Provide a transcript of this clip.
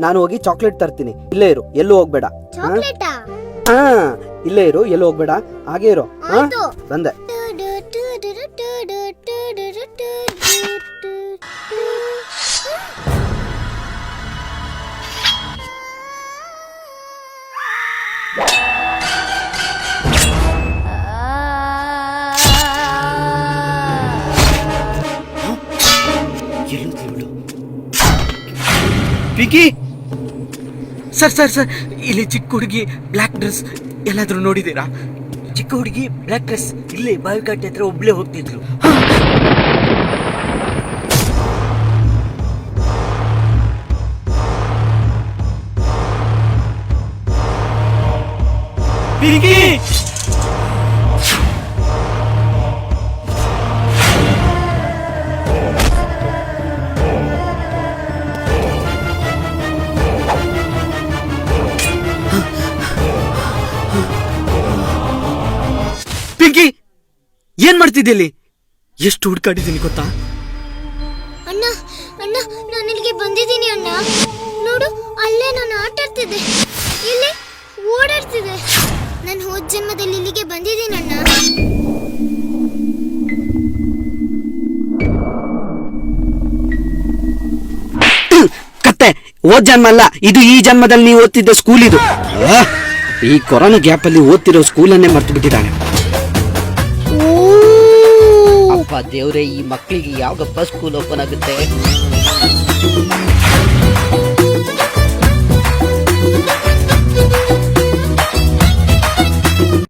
ನಾನು ಹೋಗಿ ಚಾಕ್ಲೇಟ್ ತರ್ತೀನಿ. ಇಲ್ಲೇ ಇರು, ಎಲ್ಲೂ ಹೋಗ್ಬೇಡ. ಚಾಕ್ಲೇಟಾ? ಹಾ, ಇಲ್ಲೇ ಇರು, ಎಲ್ಲೂ ಹೋಗ್ಬೇಡ. ಹಾಗೆ ಇರು. ಆಯ್ತು. ಬಂದೆ. ಪಿಂಕಿ ಸರ್ ಸರ್ ಸರ್, ಇಲ್ಲಿ ಚಿಕ್ಕ ಹುಡುಗಿ ಬ್ಲ್ಯಾಕ್ ಡ್ರೆಸ್ ಎಲ್ಲಾದ್ರೂ ನೋಡಿದೀರಾ? ಚಿಕ್ಕ ಹುಡುಗಿ ಬ್ಲ್ಯಾಕ್ ಡ್ರೆಸ್ ಇಲ್ಲೇ ಬಾವಿಕಟ್ಟೆ ಹತ್ರ ಒಬ್ಳೆ ಹೋಗ್ತಿದ್ಲು. ಪಿಂಕಿ ಪಿಂಕಿ ಏನ್ ಮಾಡ್ತಿದ್ದೆ? ಎಷ್ಟು ಹುಡ್ಕಾಡಿದ್ದೀನಿ ಗೊತ್ತಾ? ಅಣ್ಣ ಅಣ್ಣ, ನಾನು ಇಲ್ಲಿಗೆ ಬಂದಿದ್ದೀನಿ ಅಣ್ಣ. ನೋಡು, ಅಲ್ಲೇ ನಾನು ಆಟ ಆಡ್ತಿದ್ದೆ, ಇಲ್ಲಿ ಓಡಾಡ್ತಿದ್ದೆ. ನಾನು ಹೋದ ಜನ್ಮದಲ್ಲಿ ಇಲ್ಲಿಗೆ ಬಂದಿದ್ದೀನಿ ಅಣ್ಣ. ಕತ್ತೆ, ಓದ್ ಜನ್ಮ ಅಲ್ಲ ಇದು, ಈ ಜನ್ಮದಲ್ಲಿ ನೀವು ಓದ್ತಿದ್ದ ಸ್ಕೂಲ್ ಇದು. ಈ ಕೊರೋನಾ ಗ್ಯಾಪ್ ಅಲ್ಲಿ ಓದ್ತಿರೋ ಸ್ಕೂಲನ್ನೇ ಮರ್ತು ಬಿಟ್ಟಿದ್ದಾನೆ. ಅಪ್ಪ ದೇವ್ರೆ, ಈ ಮಕ್ಕಳಿಗೆ ಯಾವಾಗಪ್ಪ ಸ್ಕೂಲ್ ಓಪನ್ ಆಗುತ್ತೆ?